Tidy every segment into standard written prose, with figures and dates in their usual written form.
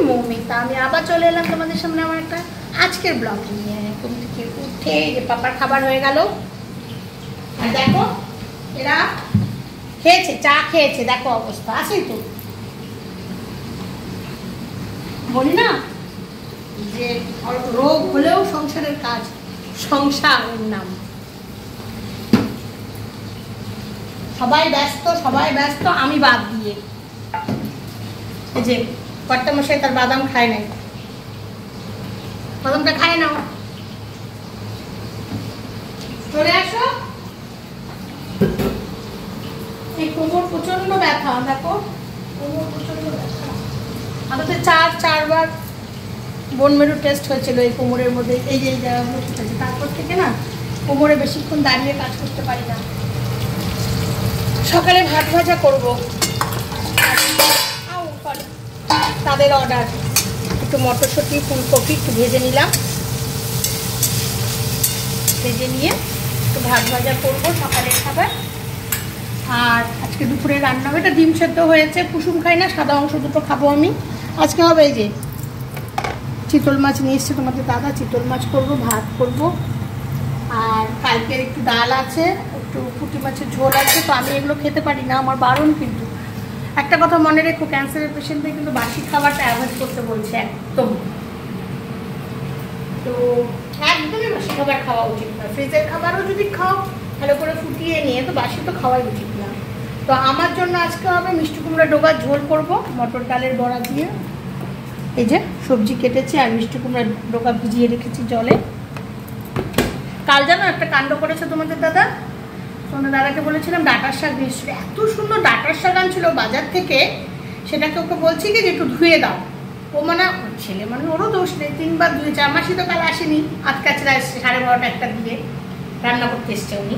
মৌমিতা। আমি আবার চলে এলাম তোমাদের সামনে আমার একটা আজকের ব্লগ নিয়ে। ঘুম থেকে উঠে যে পাপার খাবার হয়ে গেল, আর দেখো এরা খেয়েছে, চা খেয়েছে, দেখো অবস্থা আছে তো। বলি না যে রোগ হলেও সংসারের কাজ, সংসারের নাম। সবাই ব্যস্ত, আমি বাদ দিয়ে। এই যে কর্তামশাই তার বাদাম খায় নাই, বাদামটা খায় নাও, চলে আসো। এই কোমর প্রচন্ড ব্যথা, দেখো কোমর প্রচন্ড ব্যথা। আমাদের চারবার বোন মেরু টেস্ট হয়েছিল এই কোমরের মধ্যে, এই যে জায়গাগুলো ঠিক আছে। তারপর থেকে না কোমরে বেশিক্ষণ দাঁড়িয়ে কাজ করতে পারি না। সকালে ভাত ভাজা করবো, তাদের অর্ডার। একটু মটরশুঁটি ফুলকপি একটু ভেজে নিলাম, ভেজে নিয়ে একটু ভাত ভাজা করবো সকালের খাবার। আর আজকে দুপুরে রান্না হবে, এটা ডিম সেদ্ধ হয়েছে, কুসুম খাই না, সাদা অংশ দুটো খাবো আমি। আজকে হবে এই যে চিতল মাছ নিয়ে এসছে তোমাদের দাদা, চিতল মাছ করবো, ভাত করবো। আর কালকের একটু ডাল আছে, একটু পুঁটি মাছের ঝোল আছে। তো আমি এগুলো খেতে পারি না, আমার বারণ। কিন্তু একটা কথা মনে রেখো, ক্যান্সারের পেশেন্টদের কিন্তু বাসি খাবারটা অ্যাভয়েড করতে বলছে একদম। তো একদমই বাসি খাবার খাওয়া উচিত না। ফ্রিজের খাবারও যদি খাও ভালো করে ফুটিয়ে নিয়ে, তো বাসি তো খাওয়াই উচিত না। তো আমার জন্য আজকে হবে মিষ্টি কুমড়া ডোগার ঝোল করবো মটর ডালের বড়া দিয়ে। এই যে সবজি কেটেছি আর মিষ্টি কুমড়া ডোগা ভিজিয়ে রেখেছি জলে। কাল জানো একটা কাণ্ড করেছে তোমাদের দাদাকে বলেছিলাম ডাঁটার শাক নিয়ে এসেছিল, এত সুন্দর ডাঁটার শাক আনছিল বাজার থেকে। সেটাকে ওকে বলছি কি যে একটু ধুয়ে দাও। ও মানে ছেলে মানে ওরও দোষ নেই, 3বার ধুয়েছে। মাসি তো কাল আসেনি, আজকাচরা এসছে 12:30 একটা দিয়ে রান্না করতে এসছে উনি।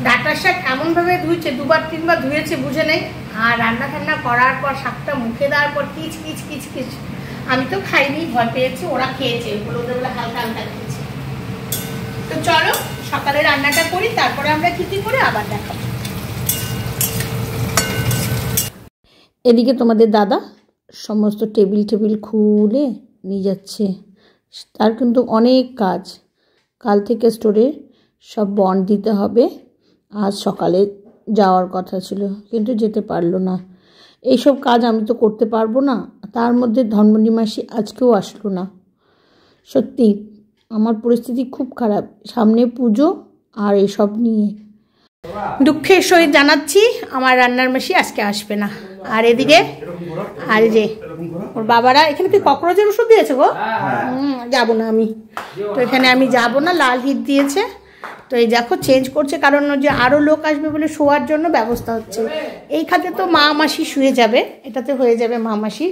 ডাঁটার শাক এমনভাবে ধুয়েছে, 2-3বার ধুয়েছে বুঝে নেই। আর রান্না টান্না করার পর শাকটা মুখে দেওয়ার পর কিচ কিচ কিচ কিচ। আমি তো খাইনি, ভয় পেয়েছি, ওরা খেয়েছে, ওগুলো ওদের বেলা হালকা হালকা খেয়েছে। তো চলো সকালে রান্নাটা করি, তারপরে আমরা কি করে আবার দেখাবো। এদিকে তোমাদের দাদা সমস্ত টেবিল খুলে নিয়ে যাচ্ছে। তার কিন্তু অনেক কাজ, কাল থেকে স্টোরে সব বন্ড দিতে হবে। আজ সকালে যাওয়ার কথা ছিল কিন্তু যেতে পারলো না। এইসব কাজ আমি তো করতে পারবো না। তার মধ্যে ধনমণি মাসি আজকেও আসলো না। সত্যি আমার পরিস্থিতি খুব খারাপ, সামনে পুজো আর এসব নিয়ে। দুঃখের সহিত জানাচ্ছি আমার রান্নার মাসি আজকে আসবে না। আর এদিকে আর যে ওর বাবারা এখানে কি ককরোচের ওষুধ দিয়েছে গো? যাবো না আমি তো, এখানে আমি যাবো না, লাল হিট দিয়েছে। তো এই দেখো চেঞ্জ করছে, কারণ যে আরও লোক আসবে বলে শোয়ার জন্য ব্যবস্থা হচ্ছে। এই খাতে তো মা মাসি শুয়ে যাবে, এটাতে হয়ে যাবে মা মাসি।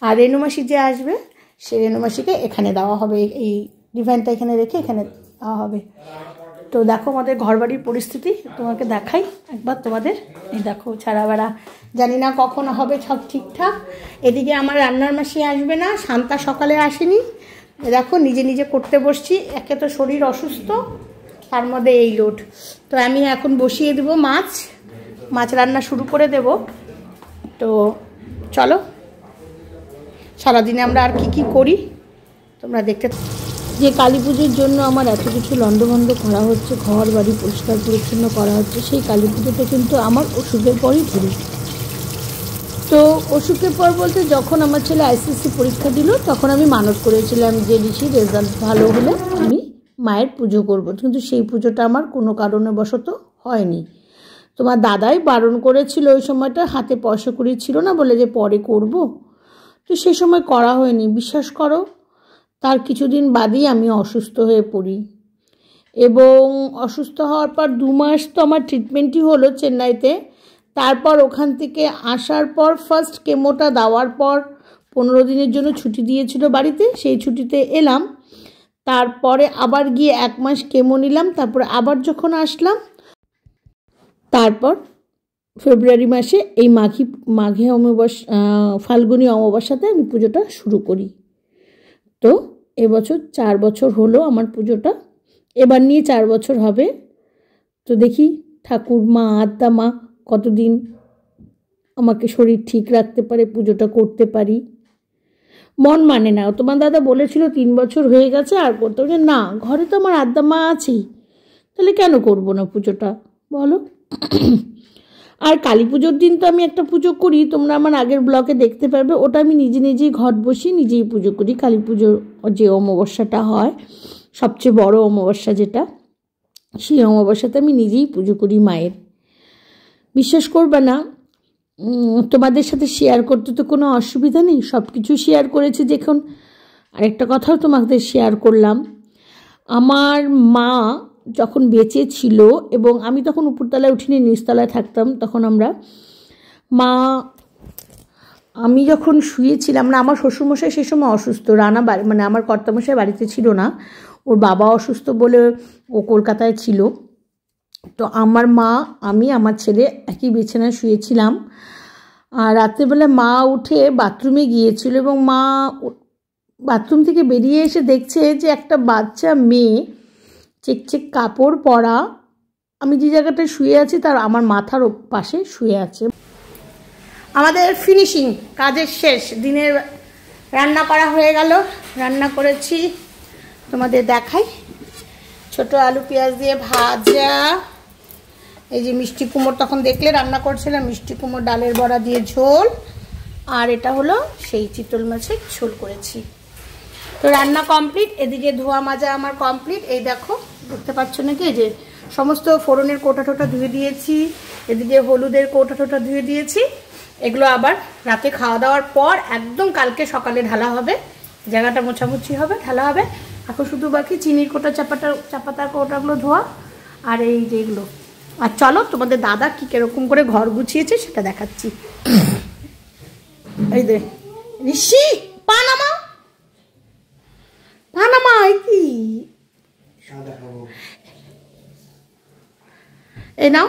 আর রেণু মাসি যে আসবে সে রেণু মাসিকে এখানে দেওয়া হবে, এই ডিভাইনটা এখানে রেখে এখানে দেওয়া হবে। তো দেখো আমাদের ঘরবাড়ির পরিস্থিতি তোমাকে দেখাই একবার তোমাদের। এই দেখো ছাড়া বেড়া, জানি না কখন হবে সব ঠিকঠাক। এদিকে আমার রান্নার মাসি আসবে না, শান্তা সকালে আসেনি। দেখো নিজে নিজে করতে বসছি, একে তো শরীর অসুস্থ, তার মধ্যে এই লোড। তো আমি এখন বসিয়ে দেবো মাছ রান্না শুরু করে দেব। তো চলো সারাদিনে আমরা আর কি করি তোমরা দেখতে। যে কালী পুজোর জন্য আমার এত কিছু লন্ডভন্ড করা হচ্ছে, ঘর বাড়ি পরিষ্কার পরিচ্ছন্ন করা হচ্ছে, সেই কালী পুজোটা কিন্তু আমার অসুখের পরই ধরে। তো অসুখের পর বলতে যখন আমার ছেলে আইসিএসসি পরীক্ষা দিল তখন আমি মানত করেছিলাম যে ঋষি রেজাল্ট ভালো হলে আমি মায়ের পুজো করব, কিন্তু সেই পুজোটা আমার কোনো কারণবশত হয়নি। তোমার দাদাই বারণ করেছিল, ওই সময়টা হাতে পয়সা কড়ি ছিল না বলে যে পরে করব। তো সেই সময় করা হয়নি। বিশ্বাস করো তার কিছুদিন বাদেই আমি অসুস্থ হয়ে পড়ি, এবং অসুস্থ হওয়ার পর 2 মাস তো আমার ট্রিটমেন্টই হলো চেন্নাইতে। তারপর ওখান থেকে আসার পর ফার্স্ট কেমোটা দেওয়ার পর 15 দিনের জন্য ছুটি দিয়েছিল বাড়িতে, সেই ছুটিতে এলাম। তারপরে আবার গিয়ে 1 মাস কেমো নিলাম, তারপরে আবার যখন আসলাম তারপর ফেব্রুয়ারি মাসে এই মাঘে অমাবস্যা ফাল্গুনী অমাবস্যাতে আমি পুজোটা শুরু করি। তো এবছর 4 বছর হলো আমার পুজোটা, এবার নিয়ে 4 বছর হবে। তো দেখি ঠাকুর মা আত্মা মা কতদিন আমাকে শরীর ঠিক রাখতে পারে, পুজোটা করতে পারি। মন মানে না। তোমার দাদা বলেছিল 3 বছর হয়ে গেছে আর করতে হবে না। ঘরে তো আমার আদ্যা মা আছেই, তাহলে কেন করব না পুজোটা বলো? আর কালী পুজোর দিন তো আমি একটা পুজো করি, তোমরা আমার আগের ব্লগে দেখতে পারবে। ওটা আমি নিজেই ঘট বসিয়ে নিজেই পুজো করি। কালী পুজোর যে অমাবস্যাটা হয়, সবচেয়ে বড় অমাবস্যা যেটা, সেই অমাবস্যাতে আমি নিজেই পুজো করি মায়ের। বিশ্বাস করবে না, তোমাদের সাথে শেয়ার করতে তো কোনো অসুবিধা নেই, সব কিছু শেয়ার করেছি। দেখুন, আরেকটা কথাও তোমাদের শেয়ার করলাম। আমার মা যখন বেঁচে ছিল এবং আমি তখন উপরতলায় উঠিনি, নিচতলায় থাকতাম, তখন আমি যখন শুয়েছিলাম না, আমার শ্বশুরমশাই সে সময় অসুস্থ, রানা বাড়ি মানে আমার কর্তামশাই বাড়িতে ছিল না, ওর বাবা অসুস্থ বলে ও কলকাতায় ছিল। তো আমার মা, আমি, আমার ছেলে একই বিছানায় শুয়েছিলাম। আর রাত্রেবেলা মা উঠে বাথরুমে গিয়েছিল এবং মা বাথরুম থেকে বেরিয়ে এসে দেখছে যে একটা বাচ্চা মেয়ে চেক কাপড় পরা, আমি যে জায়গাটায় শুয়ে আছি তার আমার মাথার পাশে শুয়ে আছে। আমাদের ফিনিশিং, কাজের শেষ, দিনের রান্না করা হয়ে গেল। রান্না করেছি, তোমাদের দেখাই। ছোট আলু পেঁয়াজ দিয়ে ভাজা, এই যে মিষ্টি কুমড়ো, তখন দেখলে রান্না করছিলাম, মিষ্টি কুমড়ো ডালের বড়া দিয়ে ঝোল, আর এটা হলো সেই চিতল মাছের ঝোল করেছি। তো রান্না কমপ্লিট, এদিকে ধোয়া মাজা আমার কমপ্লিট। এই দেখো, দেখতে পাচ্ছ নাকি, এই যে সমস্ত ফোড়নের কোটা টোটা ধুয়ে দিয়েছি, এদিকে হলুদের কোটা টোটা ধুয়ে দিয়েছি। এগুলো আবার রাতে খাওয়া দাওয়ার পর একদম কালকে সকালে ঢালা হবে, জায়গাটা মোছামুছি হবে, ঢালা হবে। এখন শুধু বাকি চিনির কোটা চাপাতার কোটাগুলো ধোয়া, আর এই যেগুলো। আর চলো তোমাদের দাদা কি কিরকম করে ঘর গুছিয়েছে সেটা দেখাচ্ছি। এই দে ঋষি, পানামা কি এই নাও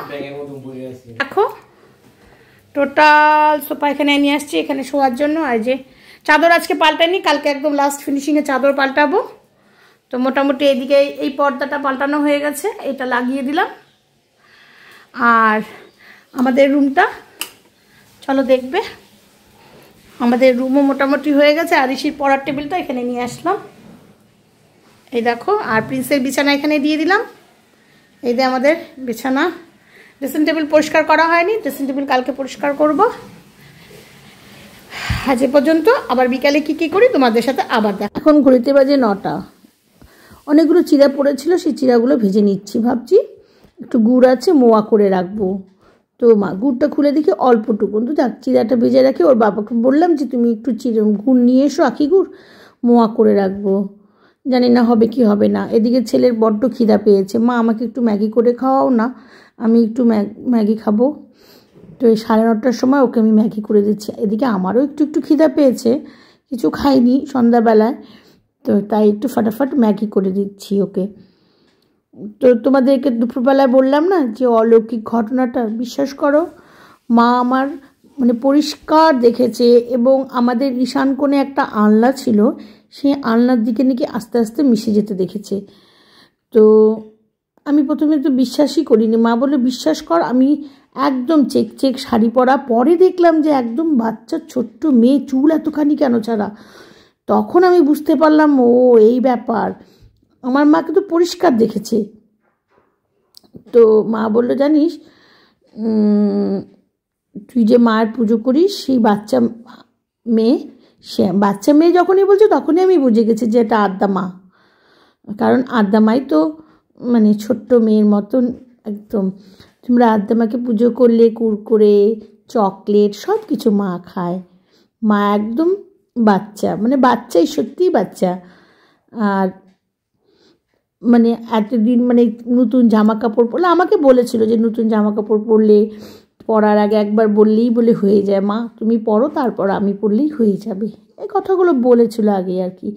দেখো, টোটাল সোফা এখানে নিয়ে আসছি এখানে শোয়ার জন্য। আর যে চাদর আজকে পাল্টাইনি, কালকে একদম লাস্ট ফিনিশিংয়ে চাদর পাল্টাবো। তো মোটামুটি এদিকে এই পর্দাটা পাল্টানো হয়ে গেছে, এটা লাগিয়ে দিলাম। আর আমাদের রুমটা চলো দেখবে, আমাদের রুমও মোটামুটি হয়ে গেছে। আর ঋষির পড়ার টেবিলটা এখানে নিয়ে আসলাম, এই দেখো। আর প্রিন্সের বিছানা এখানে দিয়ে দিলাম। এই যে আমাদের বিছানা। ড্রেসিং টেবিল পরিষ্কার করা হয়নি, ড্রেসিং টেবিল কালকে পরিষ্কার করব। আজ এ পর্যন্ত, আবার বিকালে কি করি তোমাদের সাথে আবার দেখ। এখন ঘড়িতে বাজে 9টা। অনেকগুলো চিড়া পড়েছিল, সেই চিড়াগুলো ভেজে নিচ্ছি। ভাবছি একটু গুড় আছে, মোয়া করে রাখবো। তো মা গুড়টা খুলে দেখি অল্পটুকু, তো যাক চিড়াটা ভেজে রাখি। ওর বাবাকে বললাম যে তুমি একটু গুড় নিয়ে এসো, আখি গুড়, মোয়া করে রাখবো, জানি না হবে কি হবে না। এদিকে ছেলের বড্ড খিদা পেয়েছে, মা আমাকে একটু ম্যাগি করে খাওয়াও না, আমি একটু ম্যাগি খাবো। তো এই 9:30টার সময় ওকে আমি ম্যাগি করে দিচ্ছি। এদিকে আমারও একটু খিদা পেয়েছে, কিছু খাইনি সন্ধ্যাবেলায়, তো তাই একটু ফাটাফাট ম্যাগি করে দিচ্ছি ওকে। তো তোমাদেরকে দুপুরবেলায় বললাম না যে অলৌকিক ঘটনাটা, বিশ্বাস করো মা আমার মানে পরিষ্কার দেখেছে। এবং আমাদের ঈশান কোণে একটা আলনা ছিল, সেই আলনার দিকে নাকি আস্তে আস্তে মিশে যেতে দেখেছে। তো আমি প্রথমে তো বিশ্বাসই করিনি। মা বলে বিশ্বাস কর, আমি একদম চেক শাড়ি পরা, পরে দেখলাম যে একদম বাচ্চা ছোট্ট মেয়ে, চুল এতখানি কেন ছাড়া। তখন আমি বুঝতে পারলাম ও এই ব্যাপার, আমার মাকে তো পরিষ্কার দেখেছে। তো মা বললো জানিস, তুই যে মায়ের পুজো করিস, সেই বাচ্চা মেয়ে যখনই বলছো তখনই আমি বুঝে গেছি যে এটা আদ্যা মা। কারণ আদ্যা মাই তো মানে ছোট্ট মেয়ের মতন একদম। তোমরা আদ্যা মাকে পুজো করলে কুরকুরে, চকলেট সব কিছু মা খায়। মা একদম বাচ্চা, মানে বাচ্চাই, সত্যিই বাচ্চা। আর মানে এতদিন মানে নতুন জামা কাপড় পরলে, আমাকে বলেছিল যে নতুন জামা কাপড় পরলে, পরার আগে একবার বললেই বলে হয়ে যায়, মা তুমি পরো তারপর আমি পরলেই হয়ে যাবে, এই কথাগুলো বলেছিল আগে আর কি,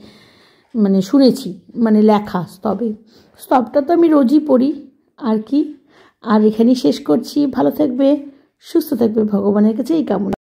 মানে শুনেছি, মানে লেখা স্তবটা তো আমি রোজই পড়ি আর কি। আর এখানেই শেষ করছি। ভালো থাকবে, সুস্থ থাকবে, ভগবানের কাছে এই কামনা।